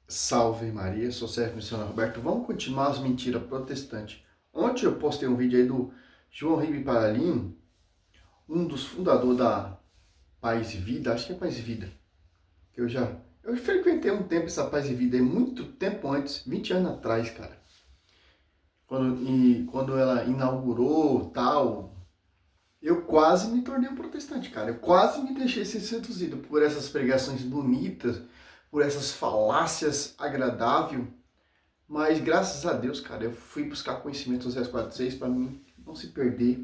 Salve Maria, sou o Sérgio Missionário Roberto. Vamos continuar as mentiras protestantes. Ontem eu postei um vídeo aí do João Ribe Paralim, um dos fundadores da Paz e Vida, acho que é Paz e Vida. Que eu frequentei um tempo essa Paz e Vida, aí, muito tempo antes, 20 anos atrás, cara. Quando ela inaugurou tal, eu quase me tornei um protestante, cara. Eu quase me deixei ser seduzido por essas pregações bonitas, por essas falácias agradáveis. Mas graças a Deus, cara, eu fui buscar conhecimento dos 46 para mim não se perder,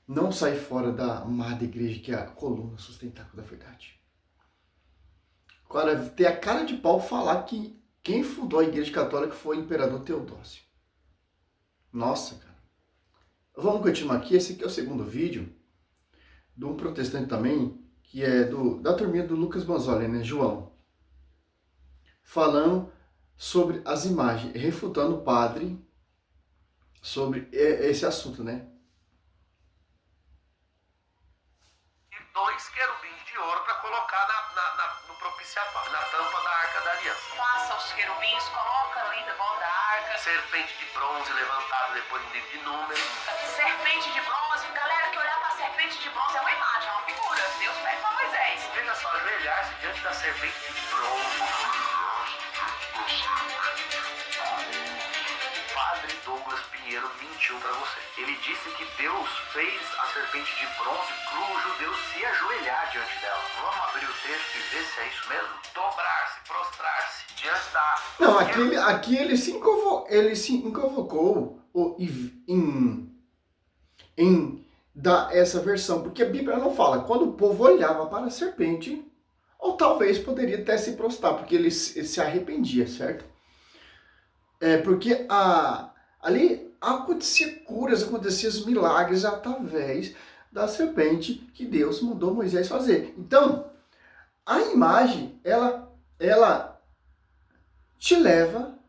não sair fora da amada igreja que é a coluna sustentável da verdade. Agora, ter a cara de pau falar que quem fundou a igreja católica foi o imperador Teodósio. Nossa, cara. Vamos continuar aqui. Esse aqui é o segundo vídeo de um protestante também, que é da turminha do Lucas Banzoli, né, João. Falando sobre as imagens, refutando o padre sobre esse assunto, né? E 2 querubins de ouro para colocar no propiciatório, na tampa da Arca da Aliança. Faça os querubins, coloca ali de volta da arca. Serpente de bronze levantada depois em livro de números. Serpente de bronze, galera que olhar para a serpente de bronze é uma imagem, é uma figura. Deus pede para Moisés. Veja só, ajoelhar-se diante da serpente de bronze. O padre Douglas Pinheiro mentiu para você. Ele disse que Deus fez a serpente de bronze para o judeu se ajoelhar diante dela. Vamos abrir o texto e ver se é isso mesmo? Dobrar-se, prostrar-se diante da... Não, aqui ele se equivocou em dar essa versão, porque a Bíblia não fala quando o povo olhava para a serpente, ou talvez poderia até se prostrar, porque ele se arrependia, certo? Porque ali acontecia curas, acontecia os milagres através da serpente que Deus mandou Moisés fazer. Então, a imagem, ela te leva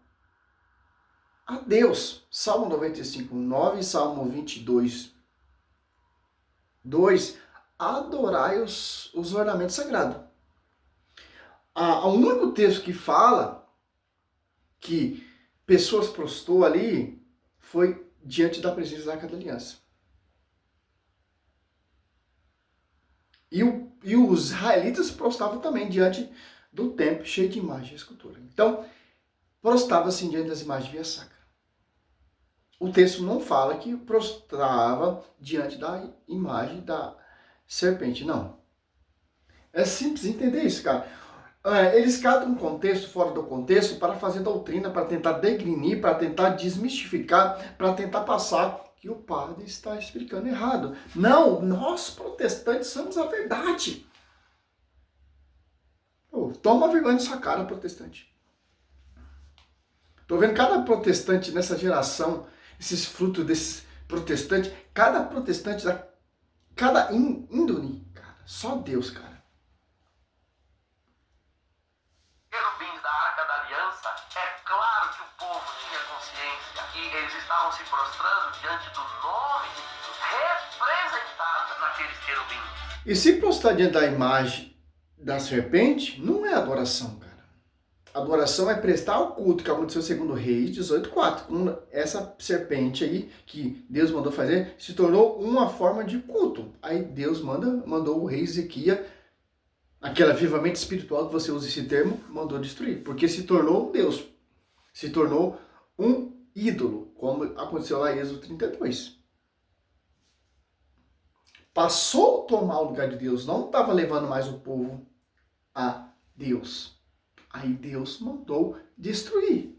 a Deus. Salmo 95, 9, Salmo 22, 2, adorai os ornamentos sagrados. O único texto que fala que pessoas prostrou ali foi diante da presença da Arca da Aliança. E os israelitas prostravam também diante do templo cheio de imagem e escultura. Então, prostrava-se diante das imagens via sacra. O texto não fala que prostrava diante da imagem da serpente, não. É simples entender isso, cara. Eles catam um contexto fora do contexto para fazer doutrina, para tentar degrinir, para tentar desmistificar, para tentar passar que o padre está explicando errado. Não, nós protestantes somos a verdade. Toma vergonha na sua cara, protestante. Tô vendo cada protestante nessa geração, esses frutos desses protestantes, cada protestante, cada índole, cara, só Deus, cara. Querubins da Arca da Aliança, é claro que o povo tinha consciência e eles estavam se prostrando diante do nome de Deus representado naqueles querubins. E se prostrar diante da imagem da serpente, não é adoração, cara. Adoração é prestar o culto, que aconteceu segundo Reis 18:4. Essa serpente aí, que Deus mandou fazer, se tornou uma forma de culto. Aí Deus mandou o rei Ezequias, aquele avivamento espiritual que você usa esse termo, mandou destruir. Porque se tornou um Deus. Se tornou um ídolo, como aconteceu lá em Êxodo 32. Passou a tomar o lugar de Deus, não estava levando mais o povo a Deus. Aí Deus mandou destruir.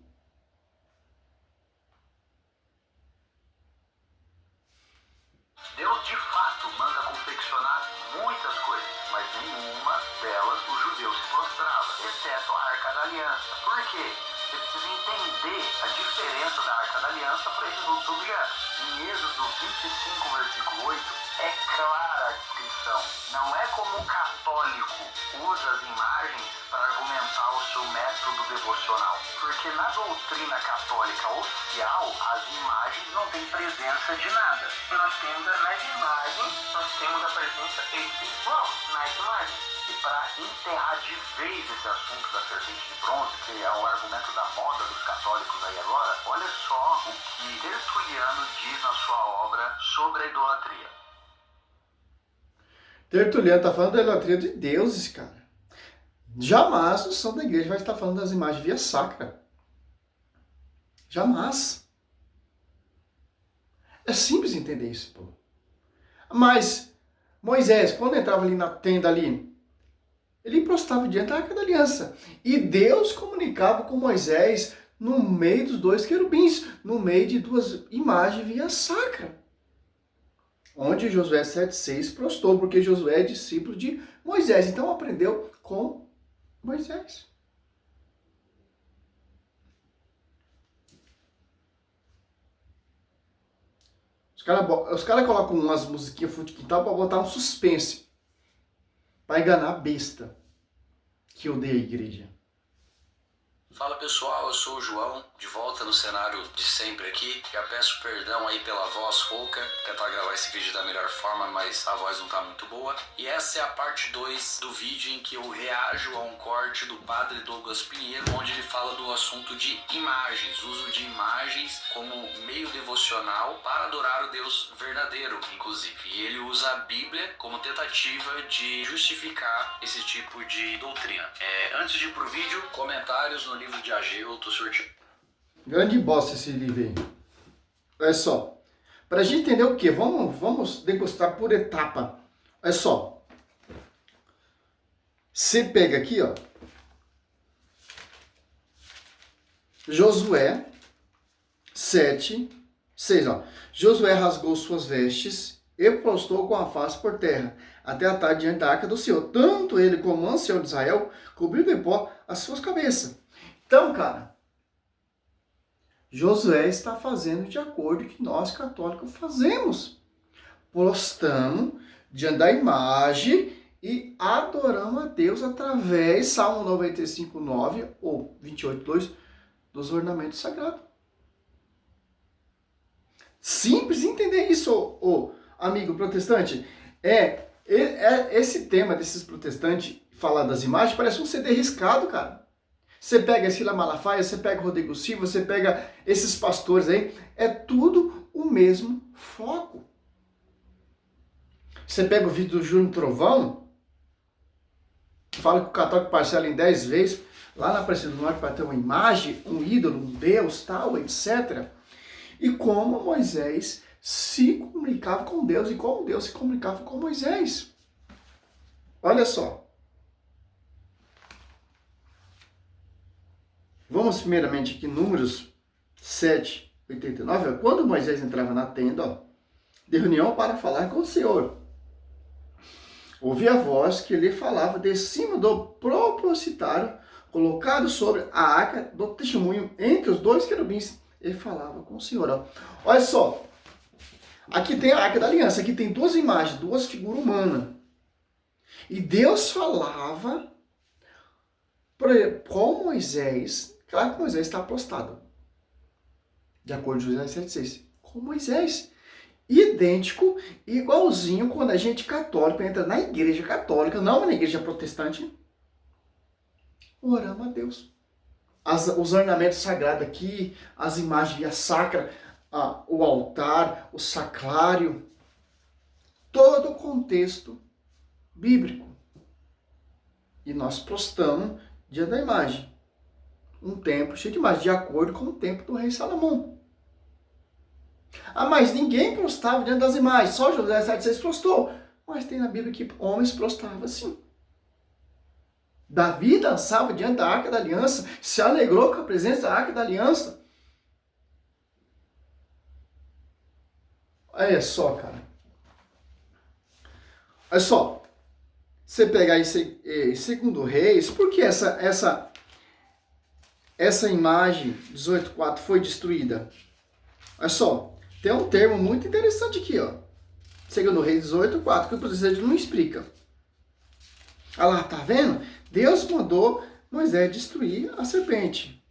Deus de fato manda confeccionar muitas coisas, mas nenhuma delas o judeu se prostrava, exceto a Arca da Aliança. Por quê? Você precisa entender a diferença da Arca da Aliança para esses outros objetos. Em Êxodo 25, versículo 8, é clara a descrição. Não é como o católico usa as imagens para argumentar o seu método devocional. Porque na doutrina católica oficial, as imagens não têm presença de nada. Nós temos nas imagens, nós temos a presença espiritual nas imagens. E para enterrar de vez esse assunto da serpente de bronze, que é o argumento da moda dos católicos aí agora, olha só o que Tertuliano diz na sua obra sobre a idolatria. Tertuliano está falando da idolatria de deuses, cara. Jamais o santo da igreja vai estar falando das imagens via sacra. Jamais. É simples entender isso, pô. Mas Moisés, quando entrava ali na tenda ali, ele prostrava diante da Arca da Aliança. E Deus comunicava com Moisés no meio dos dois querubins, no meio de duas imagens via sacra. Onde Josué 7,6 prostrou, porque Josué é discípulo de Moisés. Então aprendeu com Moisés. Os cara colocam umas musiquinhas fundo de quintal para botar um suspense. Para enganar a besta que odeia a igreja. Fala pessoal, eu sou o João, de volta no cenário de sempre aqui. Já peço perdão aí pela voz rouca, tentar gravar esse vídeo da melhor forma, mas a voz não tá muito boa. E essa é a parte 2 do vídeo em que eu reajo a um corte do padre Douglas Pinheiro, onde ele fala do assunto de imagens, uso de imagens como meio devocional para adorar o Deus verdadeiro, inclusive. E ele usa a Bíblia como tentativa de justificar esse tipo de doutrina. Antes de ir pro vídeo, comentários no livro de Ageu, tô sorteando. Grande bosta esse livro aí. Olha só. Pra gente entender o que? Vamos degustar por etapa. Olha só. Você pega aqui, ó. Josué 7:6, ó. Josué rasgou suas vestes e prostrou com a face por terra, até a tarde diante da arca do Senhor. Tanto ele como o ancião de Israel cobriu de pó as suas cabeças. Então, cara, Josué está fazendo de acordo com o que nós católicos fazemos. Prostramos diante da imagem e adoramos a Deus através, Salmo 95:9 ou 28:2, dos ornamentos sagrados. Simples entender isso, ô amigo protestante. Esse tema desses protestantes, falar das imagens, parece um CD riscado, cara. Você pega a Sila Malafaia, você pega o Rodrigo Silva, você pega esses pastores aí, é tudo o mesmo foco. Você pega o vídeo do Júnior Trovão, fala que o católico parcela em 10 vezes, lá na Aparecida do Norte para ter uma imagem, um ídolo, um Deus, tal, etc. E como Moisés se comunicava com Deus e como Deus se comunicava com Moisés. Olha só. Vamos primeiramente aqui, Números 7:89. Quando Moisés entrava na tenda, ó, de reunião para falar com o Senhor, ouvi a voz que lhe falava de cima do propositário, colocado sobre a arca do testemunho, entre os dois querubins, ele falava com o Senhor. Ó. Olha só, aqui tem a arca da aliança, aqui tem duas imagens, duas figuras humanas. E Deus falava com Moisés. Claro que Moisés está prostrado, de acordo com Josué 7,6, com Moisés. Idêntico, igualzinho quando a gente católico entra na igreja católica, não na igreja protestante, oramos a Deus. Os ornamentos sagrados aqui, as imagens via sacra, o altar, o sacrário, todo o contexto bíblico. E nós prostramos diante da imagem. Um templo cheio de imagem, de acordo com o templo do rei Salomão. Mas ninguém prostrava diante das imagens, só Josué 7,6 prostrou. Mas tem na Bíblia que homens prostravam sim. Davi dançava diante da Arca da Aliança, se alegrou com a presença da Arca da Aliança. Olha só, cara. Olha só. Você pegar aí segundo Reis, por que essa imagem 18:4 foi destruída? Olha só, tem um termo muito interessante aqui, ó. Segundo Reis 18:4, que o professor não explica. Olha lá, tá vendo? Deus mandou Moisés destruir a serpente.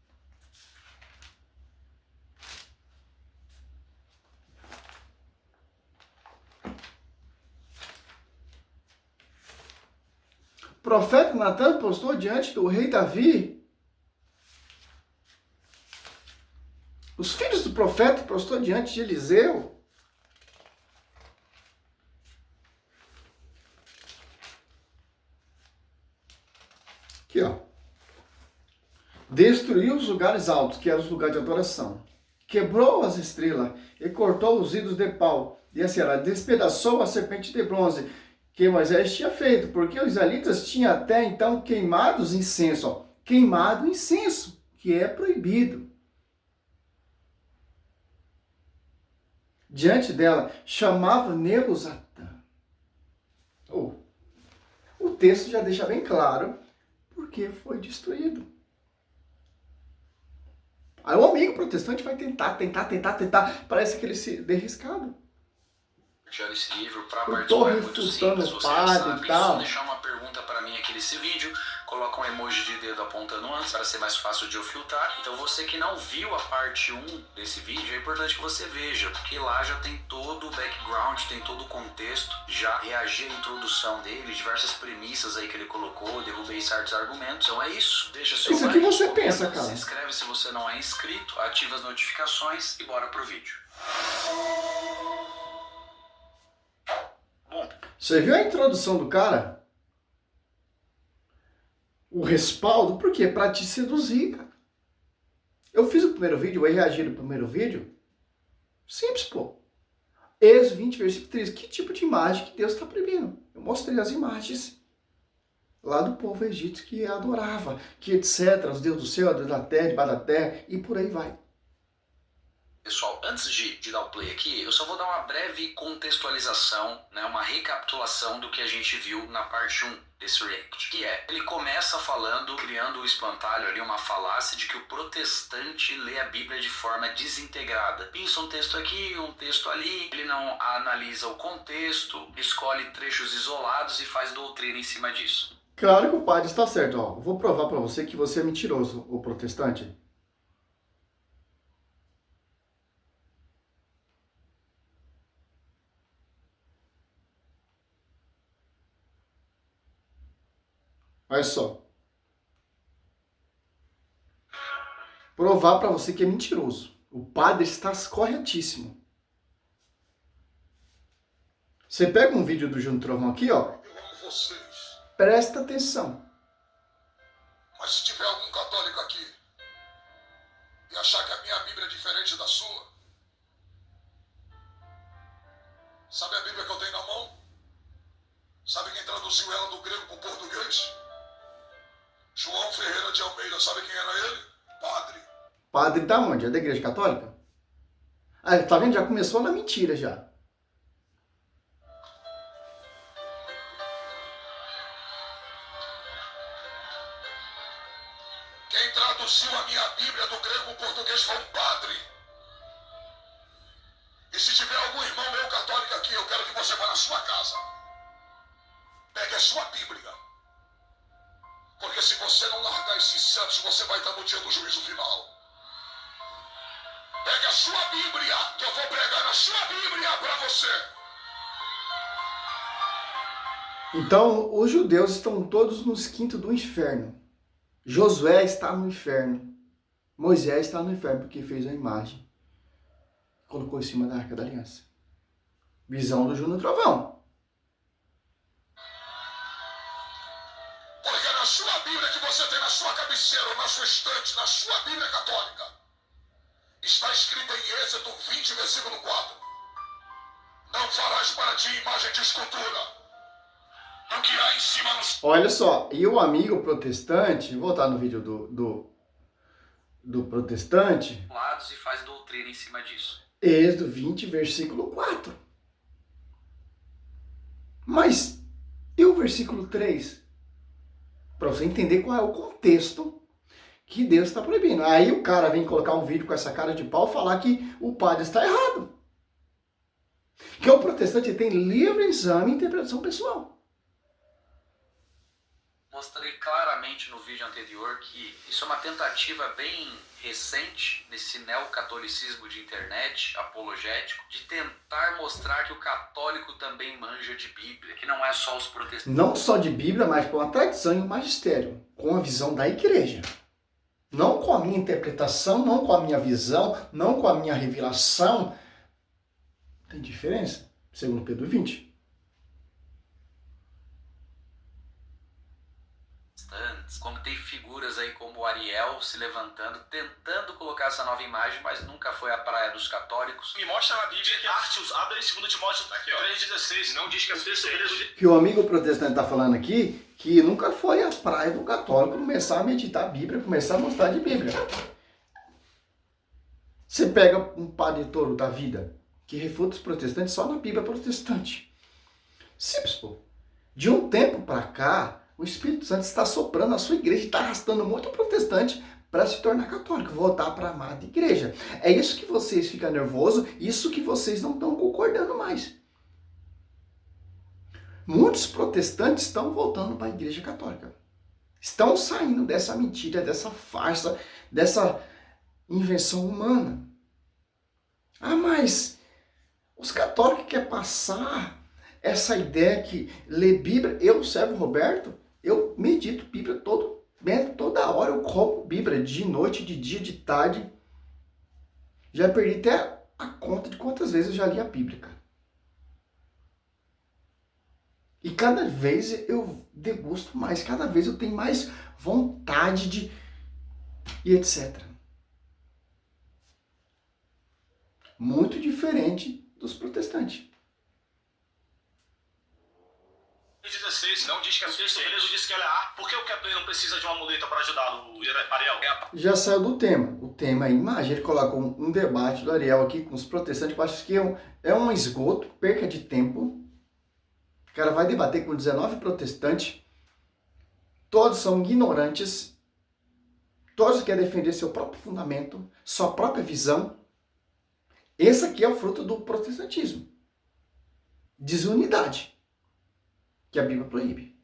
O profeta Natan postou diante do rei Davi. Os filhos do profeta postou diante de Eliseu. Aqui, ó. Destruiu os lugares altos, que eram os lugares de adoração. Quebrou as estrelas e cortou os ídolos de pau. E assim, ela despedaçou a serpente de bronze que Moisés tinha feito, porque os israelitas tinham até então queimados incenso. Ó. Queimado incenso, que é proibido. Diante dela, chamava Nebuzatã. O texto já deixa bem claro porque foi destruído. Aí o amigo protestante vai tentar. Parece que ele se derriscado. Esse livro para Eu participar tô é muito refutando simples, o você já padre sabe. e tal. Só deixar uma pergunta para mim aqui nesse vídeo, coloca um emoji de dedo apontando antes para ser mais fácil de eu filtrar. Então você que não viu a parte 1 desse vídeo, é importante que você veja, porque lá já tem todo o background, tem todo o contexto, já reagi à introdução dele, diversas premissas aí que ele colocou, derrubei certos argumentos. Então é isso, deixa seu Isso like, que você comenta, pensa, cara. se inscreve se você não é inscrito, ativa as notificações e bora pro vídeo. Você viu a introdução do cara? O respaldo, por quê? Pra te seduzir, cara. Eu fiz o primeiro vídeo, eu reagi no primeiro vídeo. Simples, pô. Êxodo 20, versículo 3. Que tipo de imagem que Deus está proibindo? Eu mostrei as imagens lá do povo egípcio que adorava, que etc. Os deuses do céu, Deus da terra, debaixo da terra, e por aí vai. Pessoal, antes de dar o play aqui, eu só vou dar uma breve contextualização, né, uma recapitulação do que a gente viu na parte 1 desse react. Que é, ele começa falando, criando o espantalho ali, uma falácia de que o protestante lê a Bíblia de forma desintegrada. Pinça um texto aqui, um texto ali, ele não analisa o contexto, escolhe trechos isolados e faz doutrina em cima disso. Claro que o padre está certo, ó. Eu vou provar para você que você é mentiroso, o protestante. Olha só. Provar para você que é mentiroso. O padre está corretíssimo. Você pega um vídeo do Júnior Trovão aqui, ó. Eu amo vocês. Presta atenção. Mas se tiver algum católico aqui e achar que a minha Bíblia é diferente da sua, sabe a Bíblia que eu tenho na mão? Sabe quem traduziu ela do grego para o português? João Ferreira de Almeida, sabe quem era ele? Padre. Padre da onde? É da Igreja Católica? Ah, tá vendo? Já começou na mentira já. Quem traduziu a minha Bíblia do grego para o português foi um padre. E se tiver algum irmão meu católico aqui, eu quero que você vá na sua casa. Pegue a sua Bíblia. Porque se você não largar esses santos, você vai estar no dia do juízo final. Pegue a sua Bíblia, que eu vou pregar na sua Bíblia para você. Então, os judeus estão todos nos quintos do inferno. Josué está no inferno. Moisés está no inferno porque fez a imagem. Colocou em cima da Arca da Aliança. Visão do Júnior Trovão. Porque na sua Bíblia que você tem na sua cabeceira ou na sua estante, na sua Bíblia católica, está escrito em Êxodo 20, versículo 4. Não farás para ti imagem de escultura. Do que há em cima nos... Olha só, e o amigo protestante, vou voltar no vídeo do protestante, Lados e faz doutrina em cima disso. Êxodo 20, versículo 4. Mas, e o versículo 3? Para você entender qual é o contexto que Deus está proibindo. Aí o cara vem colocar um vídeo com essa cara de pau e falar que o padre está errado. Que o protestante tem livre exame e interpretação pessoal. mostrei claramente no vídeo anterior que isso é uma tentativa bem recente nesse neocatolicismo de internet, apologético, de tentar mostrar que o católico também manja de Bíblia, que não é só os protestantes. Não só de Bíblia, mas com a tradição e o magistério, com a visão da igreja. Não com a minha interpretação, não com a minha visão, não com a minha revelação. Tem diferença, segundo Pedro 20. Como tem figuras aí como o Ariel se levantando, tentando colocar essa nova imagem, mas nunca foi a praia dos católicos. Me mostra na Bíblia que Artios, abre aí 2 Timóteo 3,16, não diz que é o texto grego. Que o amigo protestante está falando aqui, que nunca foi a praia do católico começar a meditar a Bíblia, começar a mostrar de Bíblia. Você pega um padre touro da vida, que refuta os protestantes só na Bíblia protestante. Simples, pô. De um tempo para cá, o Espírito Santo está soprando a sua igreja, está arrastando muito protestante para se tornar católico, voltar para a amada igreja. É isso que vocês ficam nervosos, isso que vocês não estão concordando mais. Muitos protestantes estão voltando para a igreja católica. Estão saindo dessa mentira, dessa farsa, dessa invenção humana. Ah, mas os católicos querem passar essa ideia que ler Bíblia, eu, servo Roberto, eu medito Bíblia toda hora, eu como Bíblia, de noite, de dia, de tarde. Já perdi até a conta de quantas vezes eu já li a Bíblia, cara. E cada vez eu degusto mais, cada vez eu tenho mais vontade de... e etc. Muito diferente dos protestantes. 16, não diz que é o texto grego, diz que ela é arte. Por que o Kepler não precisa de uma muleta para ajudá-lo, Ariel? Já saiu do tema. O tema é imagem. Ele colocou um debate do Ariel aqui com os protestantes. Eu acho que é um esgoto, perca de tempo. O cara vai debater com 19 protestantes. Todos são ignorantes. Todos querem defender seu próprio fundamento, sua própria visão. Esse aqui é o fruto do protestantismo. Desunidade. Que a Bíblia proíbe.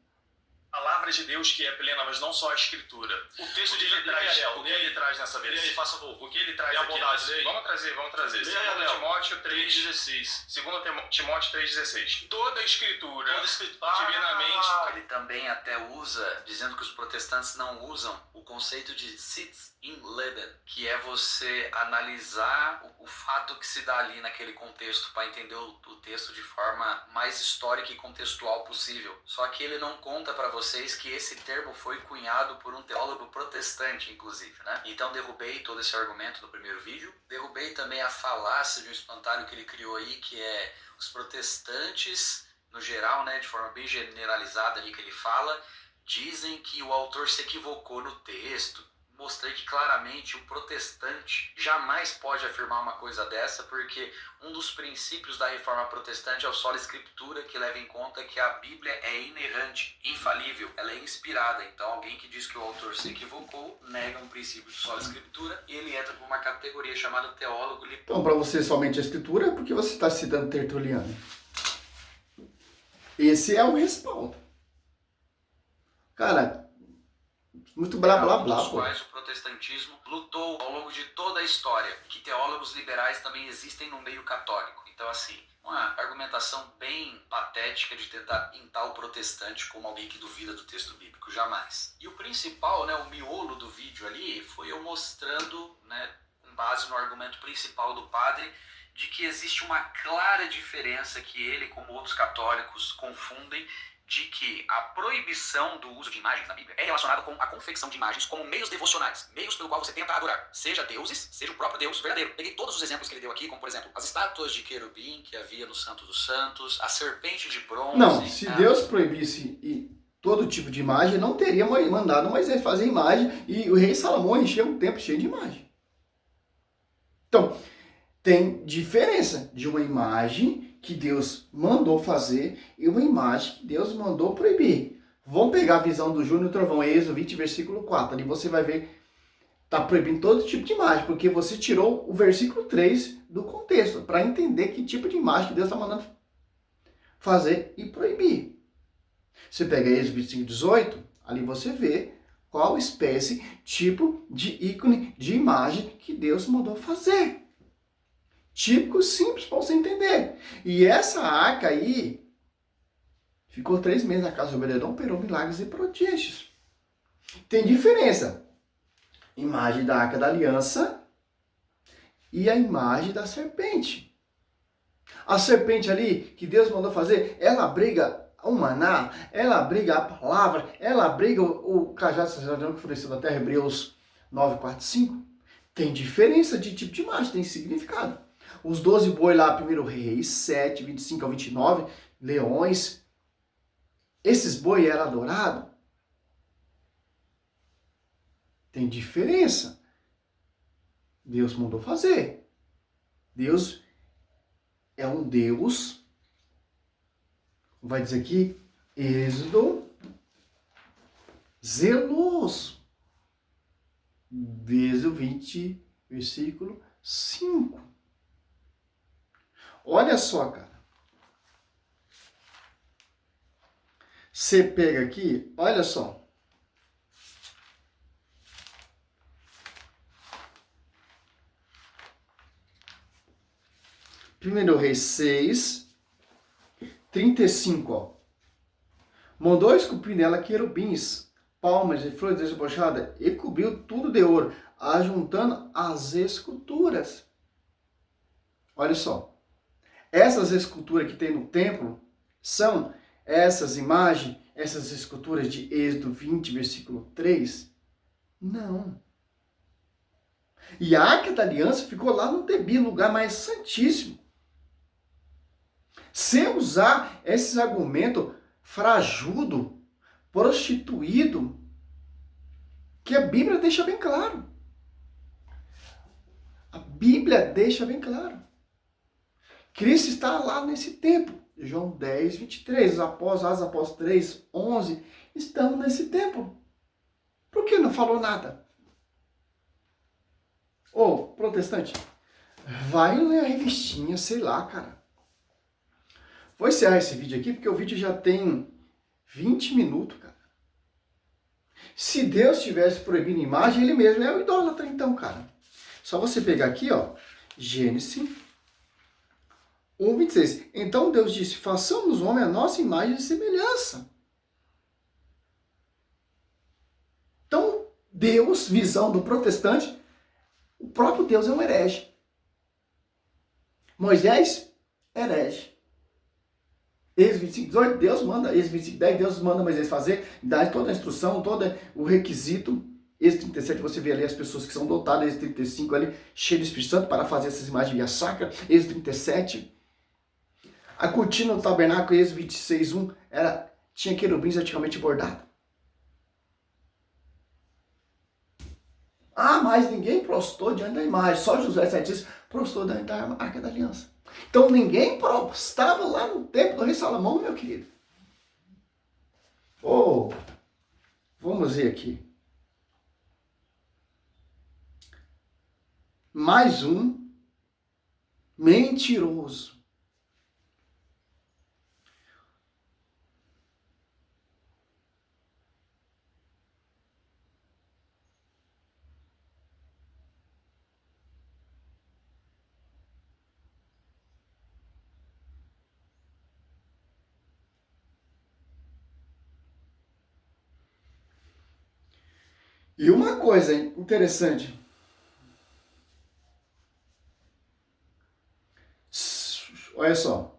Palavra de Deus que é plena, mas não só a Escritura. O texto de ele traz, o que ele traz nessa vez? E aí, faça favor. O que ele traz aqui? Vamos trazer. 2 Timóteo 3,16. 2 Timóteo 3,16. Toda a Escritura, divinamente... Ele também até usa, dizendo que os protestantes não usam o conceito de Sitz in Leben, que é você analisar o fato que se dá ali naquele contexto para entender o texto de forma mais histórica e contextual possível. Só que ele não conta para vocês que esse termo foi cunhado por um teólogo protestante, inclusive, né? Então derrubei todo esse argumento do primeiro vídeo, derrubei também a falácia de um espantalho que ele criou aí, que é os protestantes, no geral, né, de forma bem generalizada ali que ele fala, dizem que o autor se equivocou no texto. Mostrei que claramente o protestante jamais pode afirmar uma coisa dessa, porque um dos princípios da reforma protestante é o sola escritura, que leva em conta que a Bíblia é inerrante, infalível, ela é inspirada. Então alguém que diz que o autor se equivocou nega um princípio de sola escritura e ele entra por uma categoria chamada teólogo lipão. Então, para você somente a escritura é porque você está citando Tertuliano. Esse é o respaldo. Cara, muito blá blá blá. Dos quais o protestantismo lutou ao longo de toda a história, que teólogos liberais também existem no meio católico. Então, assim, uma argumentação bem patética de tentar pintar o protestante como alguém que duvida do texto bíblico, jamais. E o principal, né, o miolo do vídeo ali, foi eu mostrando, né, com base no argumento principal do padre, de que existe uma clara diferença que ele, como outros católicos, confundem, de que a proibição do uso de imagens na Bíblia é relacionada com a confecção de imagens como meios devocionais, meios pelo qual você tenta adorar, seja deuses, seja o próprio Deus verdadeiro. Peguei todos os exemplos que ele deu aqui, como por exemplo, as estátuas de querubim que havia no Santo dos Santos, a serpente de bronze... Não, se Deus proibisse todo tipo de imagem, não teria mandado Moisés fazer imagem e o rei Salomão encheu um templo cheio de imagem. Então, tem diferença de uma imagem que Deus mandou fazer e uma imagem que Deus mandou proibir. Vamos pegar a visão do Júnior Trovão, Êxodo 20, versículo 4. Ali você vai ver, está proibindo todo tipo de imagem, porque você tirou o versículo 3 do contexto, para entender que tipo de imagem que Deus está mandando fazer e proibir. Você pega Êxodo 25, 18, Ali você vê qual espécie, tipo de ícone, de imagem que Deus mandou fazer. Típico, simples para você entender. E essa arca aí ficou 3 meses na casa de Obed-edom, operou milagres e prodígios. Tem diferença. Imagem da arca da aliança e a imagem da serpente. A serpente ali, que Deus mandou fazer, ela abriga o maná, ela abriga a palavra, ela abriga o cajado sacerdotal que floresceu da terra, Hebreus 9, 4, 5. Tem diferença de tipo de imagem, tem significado. Os 12 boi lá, 1 Reis 7, 25 ao 29, leões. Esses boi eram adorados. Tem diferença. Deus mandou fazer. Deus é um Deus, vai dizer aqui, Êxodo, zeloso. Êxodo 20, versículo 5. Olha só, cara. Você pega aqui, olha só. Primeiro Reis 6, 35, ó. Mandou esculpir nela querubins, palmas e flores desbochadas e cobriu tudo de ouro, ajuntando as esculturas. Olha só. Essas esculturas que tem no templo são essas imagens, essas esculturas de Êxodo 20, versículo 3? Não. E a Arca da Aliança ficou lá no Debi, lugar mais santíssimo. Sem usar esses argumentos frajudo, prostituído, que a Bíblia deixa bem claro. A Bíblia deixa bem claro. Cristo está lá nesse templo. João 10, 23. Os apóstolos 3, 11 estão nesse templo. Por que não falou nada? Ô, protestante, vai ler a revistinha, sei lá, cara. Vou encerrar esse vídeo aqui, porque o vídeo já tem 20 minutos, cara. Se Deus tivesse proibido imagem, ele mesmo é o idólatra, então, cara. Só você pegar aqui, ó, Gênesis 1, 26. Então Deus disse, façamos o homem a nossa imagem e semelhança. Então, Deus, visão do protestante, o próprio Deus é um herege. Moisés, herege. Êxodo 25, 18, Deus manda. Êxodo 25, 10, Deus manda Moisés fazer, dá toda a instrução, todo o requisito. Êxodo 37, você vê ali as pessoas que são dotadas. Êxodo 35 ali, cheio do Espírito Santo para fazer essas imagens via sacra. Êxodo 37. A cortina do tabernáculo, Êxodo 26, 1, tinha querubins antigamente bordado. Ah, mas ninguém prostrou diante da imagem. Só Josué 7 prostrou diante da Arca da Aliança. Então ninguém prostrava lá no templo do rei Salomão, meu querido. Oh, vamos ver aqui. Mais um mentiroso. E uma coisa interessante. Olha só.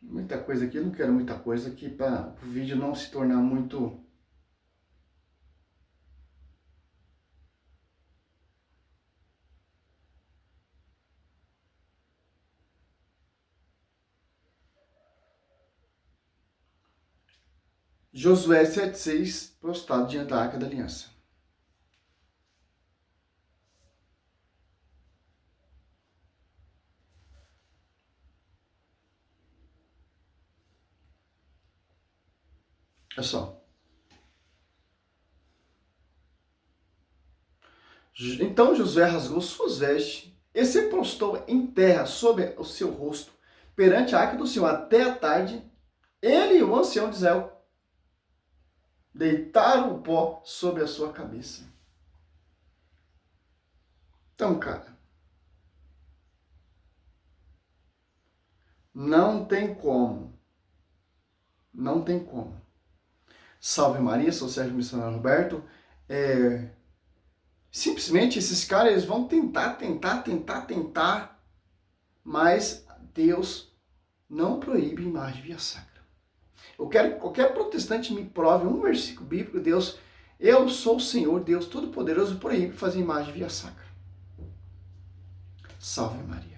Muita coisa aqui, eu não quero muita coisa aqui para o vídeo não se tornar muito... Josué 7,6, prostrado diante da Arca da Aliança. Olha só. Então Josué rasgou suas vestes e se prostrou em terra sobre o seu rosto, perante a arca do Senhor até a tarde. Ele e o ancião de Israel deitaram o pó sobre a sua cabeça. Então, cara, não tem como. Não tem como. Salve Maria, sou o Sérgio Missionário Roberto. Simplesmente esses caras eles vão tentar, mas Deus não proíbe imagem via sacra. Eu quero que qualquer protestante me prove um versículo bíblico, Deus, eu sou o Senhor, Deus Todo-Poderoso, proíbe fazer imagem via sacra. Salve Maria.